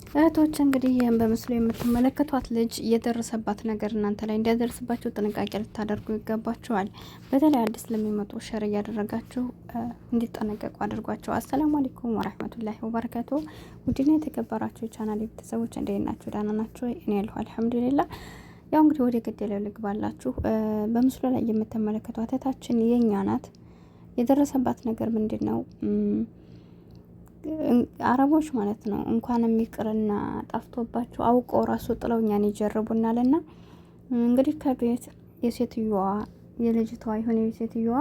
እህቶች እንግዲህ ይህን በምስሉ የምትመለከቷት ልጅ የደረሰባት ነገር እናንተ ላይ እንዲያደርስባችሁ ጥንቃቄ ልታደርጉ ይገባችኋል። በተለይ አዲስ ለሚመጡ ሸር እያደረጋችሁ እንዲጠነቀቁ አድርጓቸው። አሰላሙ አለይኩም ወራህመቱላሂ ወበረካቱ። ውድና የተከበራችሁ የቻናል ቤተሰቦች እንዴት ናችሁ? ደህና ናችሁ? እኔ ያለሁ አልሐምዱሊላህ። ያው እንግዲህ ወደ ገደለው ልግባላችሁ። በምስሉ ላይ የምትመለከቷት እህታችን የኛ ናት። የደረሰባት ነገር ምንድን ነው? አረቦች ማለት ነው እንኳን የሚቅርና ጠፍቶባቸው አውቀው ራሱ ጥለው እኛን ይጀርቡናልና እንግዲህ ከቤት የሴትዮዋ የልጅቷ ይሁን የሴትዮዋ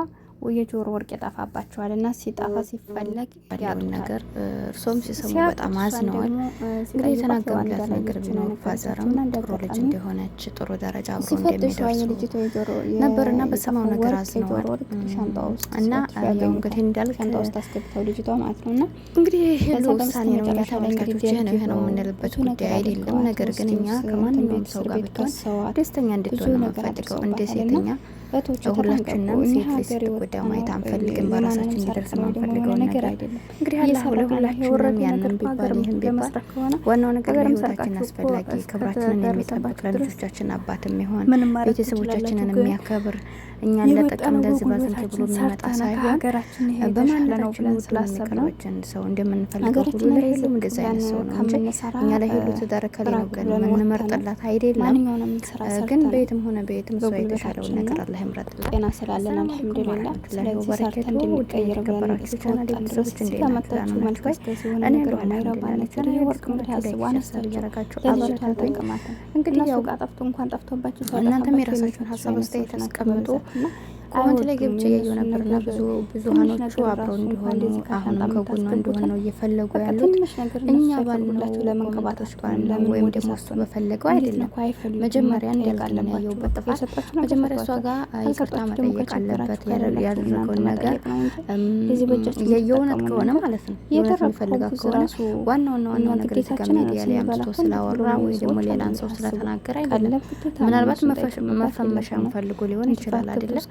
የጆሮ ወርቅ ይጠፋባቸዋል እና ሲጠፋ ሲፈለግ ያሉት ነገር እርሶም ሲሰሙ በጣም አዝነዋል። እንግዲህ የተናገሩላት ነገር ቢኖር ፋዘርም ጥሩ ልጅ እንደሆነች ጥሩ ደረጃ አብሮ እንደሚደርሱ ነበርና በሰማው ነገር አዝነዋል እና ያው እንግዲህ እንዳልክ ሻንጣ ውስጥ አስገብተው ልጅቷ ማለት ነውና እንግዲህ ይሄ ውሳኔ ነው ተመልካቾች፣ ይሄ ነው የምንልበት ጉዳይ አይደለም። ነገር ግን እኛ ከማንኛውም ሰው ጋር ብትሆን ደስተኛ እንድትሆን ነው የምንፈልገው እንደ ሴተኛ ሁላችንም ሴት ልጅ ስትጎዳ ማየት አንፈልግም። በራሳችን እንዲደርስ የምንፈልገው ነገር አይደለም። እንግዲህ አላህ ለሁላችንም ያንን ቢባል ይህን ቢባል ዋናው ነገር ለህይወታችን አስፈላጊ ክብራችንን የሚጠብቅ ለልጆቻችን አባትም ይሆን ቤተሰቦቻችንን የሚያከብር እኛን ለጥቅም እንደዚህ ባዝንት ብሎ የሚመጣ ሳይሆን በማንነታችን ስላሰብን ሰው እንደምንፈልገው ሁሉ ለሁሉም እንደዛ አይነት ሰው ነው እንጂ እኛ ለሁሉ ተደረከለ ነው ግን ምንመርጥላት አይደለም። ግን በየትም ሆነ በየትም ሰው የተሻለውን ነገር አላህ ይምረጥልን። ጤና ስላለን አልሐምዱሊላህ። ስለዚህ ሰርተን እንድንቀይር ብላችሁ ቻናል ድረስ ስለመጣችሁ መልካም ሲሆን ነገር ማይረባ ነገር የወርቅ ምርት ያስቡ አነስተር ያረጋችሁ አባላት ተጠቀማት። እንግዲህ ያው ቃጠፍቶ እንኳን ጠፍቶባችሁ እናንተም የራሳችሁን ሀሳብ አስተያየት አስቀምጡ። ኮመንት ላይ ገብቼ ያየሁ ነበርና ብዙሃኖቹ አብረው እንዲሆኑ አሁንም ከጎኗ እንዲሆን ነው እየፈለጉ ያሉት። እኛ ባልላችሁ ለመንቀባቶች ባልነው ወይም ደግሞ እሱ በፈለገው አይደለም። መጀመሪያ እንዲያቃለም ያየሁበት ጥፋት መጀመሪያ እሷ ጋር ይቅርታ መጠየቅ አለበት። ያደረገውን ነገር የእውነት ከሆነ ማለት ነው የእውነት የሚፈልጋ ከሆነ ዋናውና ዋናው ነገር እዚህ ጋር ሚዲያ ላይ አምጥቶ ስላወራ ወይ ደግሞ ሌላን ሰው ስለተናገረ አይደለም። ምናልባት መፈመሻም ፈልጎ ሊሆን ይችላል አይደለም።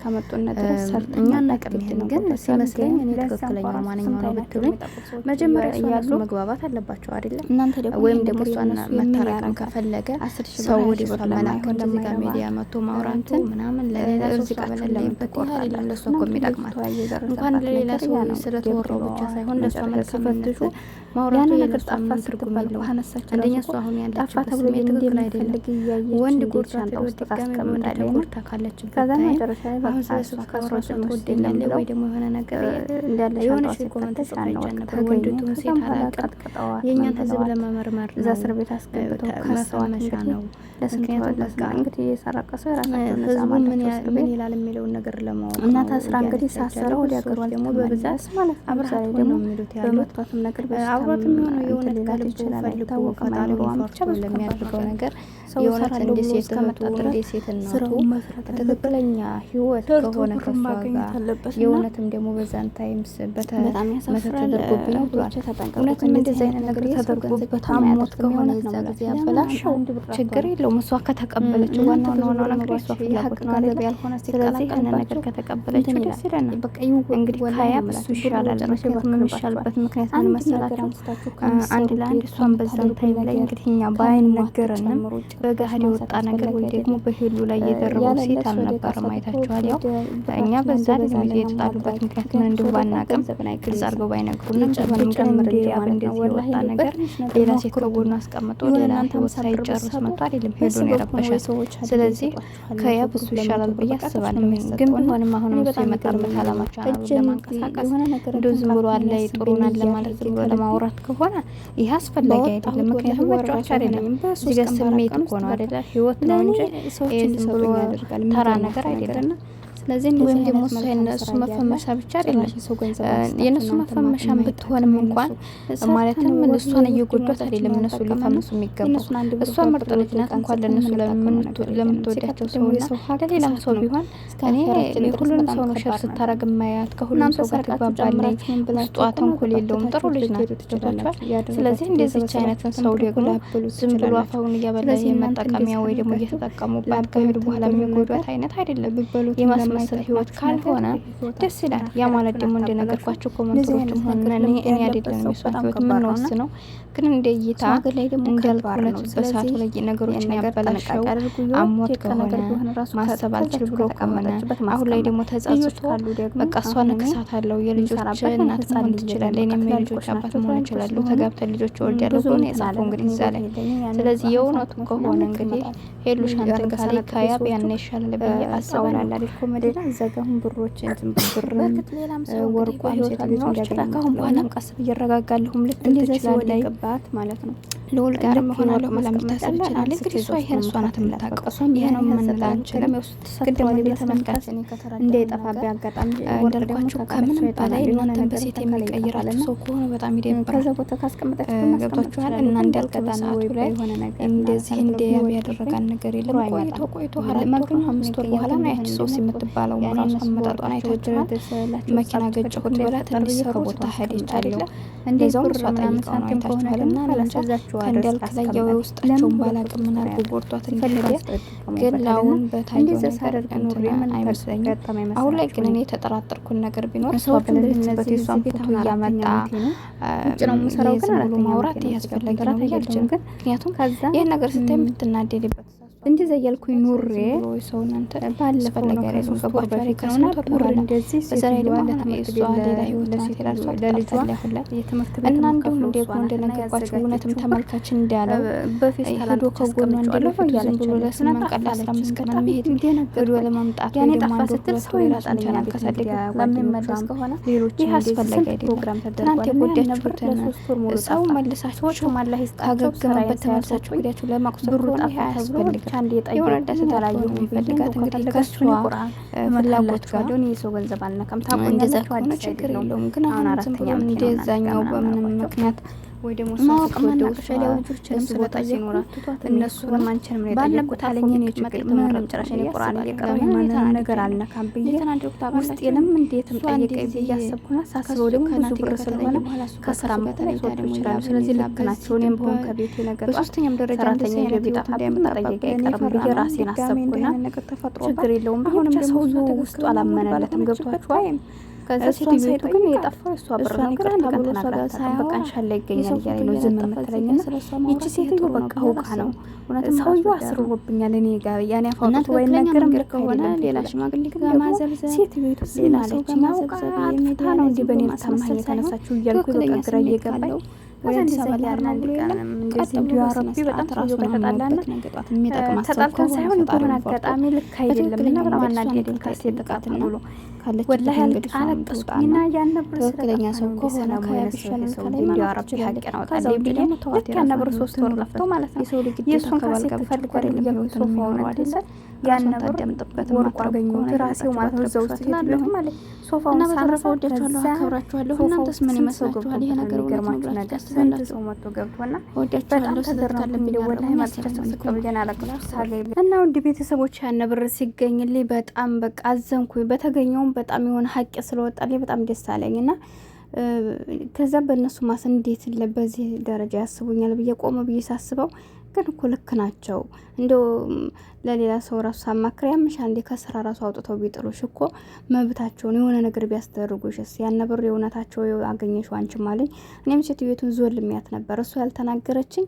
እኛ እናቅም። ይሄን ግን ሲመስለኝ እኔ ትክክለኛው ማንኛው ነው ብትሉኝ መጀመሪያ እያሉ መግባባት አለባቸው አይደለም። ወይም ደግሞ እሷን መታረቅም ከፈለገ ሰው ወደ ቦታ መላክ እንደዚህ ጋር ሚዲያ መጥቶ ማውራቱ ምናምን ለሌላ ሰው ሲቀበለበት ይሄ አይደለም ለሷ እኮ የሚጠቅማት እንኳን ለሌላ ሰው ስለተወራው ብቻ ሳይሆን ለሷ መልካምነቱ ማውራቱ ነገር ጠፋ ትርጉም የለው። አንደኛ እሷ አሁን ያለችበት ስሜት ትክክል አይደለም። ወንድ ጎርታ ተወስደጋም እንዳለ ጎርታ ካለችበት አሁን ስለሱ ካስሮጥ ወደኛለ ወይ ደግሞ የሆነ ነገር እንዳለ የሆነ ሺ ኮመንት ጽፋይቻ ነበር። ወንድቱ ሴት አላቀጥ የኛን ህዝብ ለመመርመር እዛ እስር ቤት አስገብተው ከሰዋመሻ ነው ለስንት በቃ እንግዲህ የሰረቀ ሰው የራሳቸው ነፃ ማለት ነው ምን ይላል የሚለውን ነገር ለማወቅ እና ታስራ እንግዲህ ሳሰረው ወደ ሀገሯ ደግሞ በብዛት ማለት አብራሪ ደግሞ የሚሉት ያሉት ነገር አብሮት የሚሆነው የሆነ ከልብ ይችላል ፈልጎ ፈጣሪው ብቻ ለሚያደርገው ነገር የሆነ እንደ ሴት ተመጣ እንደ ሴት እናቱ ትክክለኛ ህይወት ከሆነ ከሷ ጋር የእውነትም ደግሞ በዛን ታይምስ በጣም ተደርጎብኝ እውነትም እንደዚህ አይነት ነገር ተደርጎበት አሞት ከሆነ እዛ ጊዜ ያበላሸው ችግር የለውም። እሷ ከተቀበለች ዋናው ነገር እሷ ፍላጎት ነው ያልሆነ ስለዚህ ያንን ነገር ከተቀበለች ደስ ይለናል። በቃ እንግዲህ ካያብ እሱ ይሻላል። ምን ይሻልበት ምክንያት ምን መሰላችሁ? አንድ ለአንድ እሷን በዛን ታይም ላይ እንግዲህ እኛ ባይን ነገርንም በጋህድ የወጣ ነገር ወይ ደግሞ በሄሉ ላይ የደረበው ሴት አልነበረም። አይታችኋል። ያው እኛ በዛ ጊዜ የተጣሉበት ምክንያት ምን እንደው ባናቅም ግልጽ አድርገው ባይነግሩንም ጨምርም ጨምር እንዲያብ እንደዚህ የወጣ ነገር ሌላ ሴት ከጎኑ አስቀምጦ ሌላ ህይወት ሳይጨርስ መጥቶ አይደለም ሄሉን የረበሻል። ስለዚህ ከያብ እሱ ይሻላል ብዬ አስባለሁ። ግን ቢሆንም አሁንም እሱ የመጣበት አላማቸው ለማንቀሳቀስ እንደው ዝም ብሎ አለ ጥሩናል ለማለት ዝም ብሎ ለማውራት ከሆነ ይህ አስፈላጊ አይደለም። ምክንያቱም መጫወቻ አይደለም። እዚህ ጋር ስሜት እኮ ነው አይደለ? ህይወት ነው እንጂ ዝም ብሎ ተራ ነገር አይደለም። ስለዚህ ወይም ደግሞ እሱ መፈመሻ ብቻ አይደለም። የነሱ መፈመሻም ብትሆንም እንኳን ማለትም እነሱን እየጎዷት አይደለም እነሱ ሊፈምሱ የሚገባው። እሷ ምርጥ ልጅ ናት። እንኳን ለነሱ ለምትወዳቸው ሰውና ለሌላም ሰው ቢሆን እኔ ሁሉንም ሰው ነው ሸር ስታረግ ማያት ከሁሉም ሰው ጋር ትግባባለች። ውስጧ ተንኮል የለውም። ጥሩ ልጅ ናት። ትችላላችሁ። ስለዚህ እንደዚህች አይነትን ሰው ደግሞ ዝም ብሎ አፋውን እያበላ የመጠቀሚያ ወይ ደግሞ እየተጠቀሙባት ከሄዱ በኋላ የሚጎዷት አይነት አይደለም። የሚያስመስል ህይወት ካልሆነ ደስ ይላል። ያ ማለት ደግሞ እንደነገርኳችሁ ኮመንተሮችም ሆነ እኔ አይደለም የሷን ህይወት የምንወስነው፣ ግን እንደ እይታ እንዳልኩ እውነት በሰዓቱ ላይ ነገሮችን ያበላሸው አሞት ከሆነ ማሰብ አልችል ብሎ ከሆነ አሁን ላይ ደግሞ ተጸጽቶ በቃ እሷን እክሳታለሁ የልጆች እናት መሆን ትችላለች፣ እኔም የልጆች አባት መሆን እችላለሁ፣ ተጋብተን ልጆች እወልዳለሁ ብሎ ነው የጻፈው እንግዲህ እዛ ላይ። ስለዚህ የእውነቱ ከሆነ እንግዲህ ሄሉሽ አንተን ካላይ ካያብ ያን ይሻላል ብዬ አስባለሁ። ኮሜዲና ዘጋሁን ብሮችን ዝም ብርም ወርቁ ህይወት ይችላል። ካሁን በኋላም ቀስ ብዬ እረጋጋለሁም ልክ እንደዚህ ገባት ማለት ነው። ልውል ጋር ሆናለሁ ማስቀመጥ ይችላል። እንግዲህ እሷ ይሄን እሷ ናት የምታውቀው። ይሄ ነው ምን አንችልም። ግን ደግሞ ለተመልካች እንዳይጠፋብኝ አጋጣሚ እንዳልኳችሁ ከምንም በላይ እናንተን በሴት የሚቀይራችሁ ሰው ከሆነ በጣም ይደብራል። ከዛ ቦታ ካስቀመጠች ገብቷችኋል። እና እንዳልከ በሰዓቱ ላይ እንደዚህ እንዲያብ ያደረጋን ነገር የለም። ቆይቶ 4-5 ወር በኋላ ነው ያቺ ሶስ የምትባለው ራሱ አመጣጧን አይታችኋል። መኪና ገጨሁት ብላ ትንሽ ከቦታ ሄደች አለው እንደዛው እሷ ጠይቀው ነው አይታችኋል። እና ከእንዳልክ ላይ ያው የውስጣቸውን ባላቅም ምን አድርጎ ጎርቷት እንደሄደ ግን ላውን በታየው ነገር አይመስለኝም። አሁን ላይ ግን እኔ የተጠራጠርኩን ነገር ቢኖር ሰው በለለበት የሷን ፎቶ እያመጣ ዝም ብሎ ማውራት ያስፈላጊ ነው ያልችም። ግን ምክንያቱም ይህን ነገር ስታይ የምትናደድበት እንደዛ እያልኩኝ ኑሬ ሰው እናንተ ባለፈው ነገር ሶስት ከሆነ ቁር እንደዚህ በዛሬ ደግሞ እሷ ሌላ ህይወት ናት ይላል ለልጇ የትምህርት ቤት እና እንደውም ደግሞ እንደነገርኳችሁ እውነትም ተመልካች እንዳለው በፊት ሄዶ ከጎኗ እንደለው ዝም ብሎ ለ8 ቀን ለ15 ቀን መሄድ ሄዶ ለማምጣት ወይ ደግሞ አንድ ስትል ሰው ይላጣል ቻናል ከሰደገ ለሚመለስ ከሆነ ይህ አስፈላጊ አይደለም። ትናንት የጎዳችሁትን ሰው መልሳችሁ ካገገመበት ተመልሳችሁ ሄዳችሁ ለማቁሰል ከሆነ ይህ አያስፈልግም። የሆነ ተተላዩ የሚፈልጋት እንግዲህ ከሷ ፍላጎት ጋር ሆነ የሰው ገንዘብ አልነካም። እንደዛ ከሆነ ችግር የለውም። ግን አሁን አራተኛ እንደዛኛው በምንም ምክንያት ወይ ደግሞ ማወቅ ማናቀሻ ሊያው ልጆችን ስለጣ ሲኖራት እነሱ ለማንቸን ምን ባለቁት አለኝ ነው ችግር ምንም ጨራሽ ነው ቁርአን እየቀረበ ማንንም ነገር አልነካም ብዬ ውስጤንም እንዴትም ጠይቀኝ እያሰብኩና ሳስበው ደግሞ ብዙ ብር ስለሆነ ከስራ መተላይ ወጥቶ ይችላል። ስለዚህ ልክ ናቸው። እኔም በሆን ከቤቴ ነገር በሶስተኛም ደረጃ ሰራተኛ የቤት እንዳይመጣ አይቀርም ብዬ ራሴን አሰብኩና ችግር የለውም። አሁንም ደግሞ ውስጡ አላመነለትም። ገብቷችኋል። ከዛ ሴትዮቱ ግን የጠፋው እሷ ብር ነው። ግን አንድ ቀን ተናግራ በቃ እንሻላ ይገኛል እያለ ነው ዝም የምትለኝና ይቺ ሴትዮ በቃ አውቃ ነው ሰውዬው አስርቦብኛል እኔ ጋር ያኔ አፋውጥ ወይ ነገርም ከሆነ ሌላ ሽማግሌ ጋር ማዘብዘብ ሴትዮቱ ሌላ ሰዎች ማዘብዘብ የሚታ ነው እንዲህ በእኔ ታማኝ የተነሳችው እያልኩ በቃ ግራ እየገባኝ ወደ አዲስ አበባ ያና ሊቀርም እንደዚህ ዲያራቢ በጣም ራሱ ተጣላና ተጣልተን ሳይሆን በሆነ አጋጣሚ ልክ አይደለም እና በጣም አናደደኝ። ካሴት ጥቃት ነው ብሎ ወላሂ አለቀስኩኝና ያን ነበር ትክክለኛ ሰው ከሆነ ከያብሻል ካለ ዲያራቢ ሀቅ ነው ታዲያ ቢለ ልክ ያን ነበር 3 ወር ለፍቶ ማለት ነው የሰው ልጅ የሱን ካሴት ተፈልጎ አይደለም ሶፋው ነው አይደል ያን ነበር ደምጥበት ወርቁ አገኘሁት ራሴው ማለት ነው እዛው ውስጥ ይሄድ ማለት ሶፋውን ሳረፈው ወደቻለሁ አከብራችኋለሁ። እናንተስ ምን ይመስላችኋል? ይሄ ነገር ገርማችሁ ነገር አንድ ሰው መጥቶ ገብቶና ወደቻለሁ ተደርታለም ወላሂ ማለት ነው ተቀበልና አለቅላፍ ሳገኝ እና እንደ ቤተሰቦች ያን ብር ሲገኝልኝ በጣም በቃ አዘንኩኝ። በተገኘውም በጣም የሆነ ሀቅ ስለወጣልኝ በጣም ደስ አለኝና ከዛ በእነሱ ማስ እንዴት በዚህ ደረጃ ያስቡኛል ብዬ ቆመ ብዬ ሳስበው ግን እኮ ልክ ናቸው። እንደው ለሌላ ሰው ራሱ ሳማክር ያምሻ እንዴ ከስራ ራሱ አውጥተው ቢጥሉሽ እኮ መብታቸውን የሆነ ነገር ቢያስደርጉሽስ ያን ብር የእውነታቸው አገኘሽው አንቺም አለኝ። እኔም ሴትዮቱን ዞል የሚያት ነበር እሱ ያልተናገረችኝ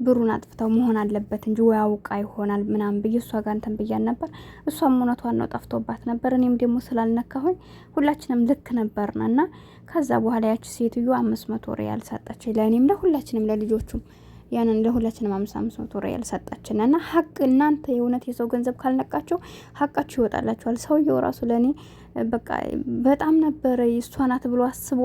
ብሩን አጥፍተው መሆን አለበት እንጂ ወይ አውቃ ይሆናል ምናምን ብዬ እሷ ጋር እንትን ብያን ነበር። እሷም እውነቷን ነው ጠፍቶባት ነበር። እኔም ደግሞ ስላልነካሁኝ ሁላችንም ልክ ነበርና እና ከዛ በኋላ ያቺ ሴትዮ 500 ሪያል ሰጠች ለእኔም ለሁላችንም ለልጆቹም ያንን ለሁላችንም 500 ሪያል ሰጣችን እና ሀቅ እናንተ የእውነት የሰው ገንዘብ ካልነቃችሁ ሀቃችሁ ይወጣላችኋል። ሰውየው ራሱ ለኔ በቃ በጣም ነበረ እሷ ናት ብሎ አስቦ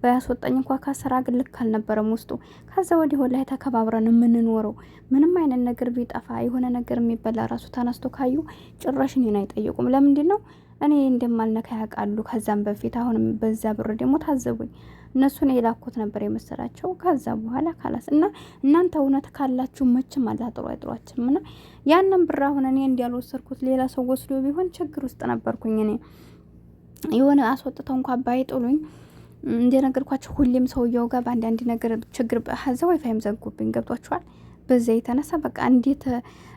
ባያስወጣኝ እንኳን ከስራ ግን ልክ አልነበረም ውስጡ። ከዛ ወዲህ ላይ ተከባብረን የምንኖረው ምንም አይነት ነገር ቢጠፋ የሆነ ነገር የሚበላ ራሱ ተነስቶ ካዩ ጭራሽ እኔን አይጠይቁም። ለምንድን ነው እኔ እንደማልነካ ያውቃሉ። ከዛም በፊት አሁንም በዛ ብር ደግሞ ታዘቡኝ። እነሱን የላኩት ነበር የመሰላቸው። ከዛ በኋላ ካላስ እና እናንተ እውነት ካላችሁ መቼም አላጥሩ አይጥሯችሁም። እና ያንን ብር አሁን እኔ እንዲያልወሰድኩት ሌላ ሰው ወስዶ ቢሆን ችግር ውስጥ ነበርኩኝ። እኔ የሆነ አስወጥተው እንኳን ባይጥሉኝ እንደነገርኳችሁ ሁሌም ሰውየው ጋር በአንዳንድ ነገር ችግር ሀዛ ዋይፋይም ዘጉብኝ። ገብቷችኋል። በዛ የተነሳ በቃ እንዴት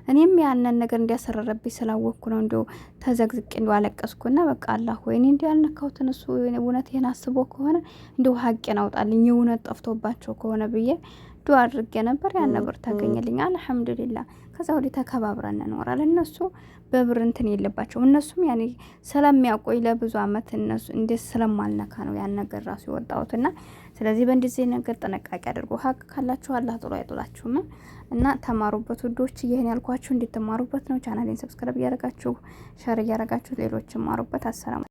እኔም ያንን ነገር እንዲያሰረረብኝ ስላወቅኩ ነው እንዲሁ ተዘግዝቄ እንዲሁ አለቀስኩና በቃ አላህ ወይ እኔ እንዲሁ ያልነካሁትን እሱ እውነት ይሄን አስቦ ከሆነ እንዲሁ ሀቄን አውጣልኝ የእውነት ጠፍቶባቸው ከሆነ ብዬ ዱአ አድርጌ ነበር። ያን ብር ተገኘልኝ አልሐምዱሊላህ። ከዛ ወዲህ ተከባብረን እንኖራለን። እነሱ በብር እንትን የለባቸው እነሱም ያኔ ስለሚያውቁኝ ለብዙ አመት እነሱ እንዴት ስለማልነካ ነው ያን ነገር ራሱ የወጣሁትና ስለዚህ በእንደዚህ ነገር ጥንቃቄ አድርጉ። ሀቅ ካላችሁ አላህ ጥሎ አይጥላችሁም እና ተማሩበት ውዶች። ይሄን ያልኳችሁ እንድትማሩበት ነው። ቻናሌን ሰብስክራይብ እያደረጋችሁ ሸር እያደረጋችሁ ሌሎችም ማሩበት። አሰላሙ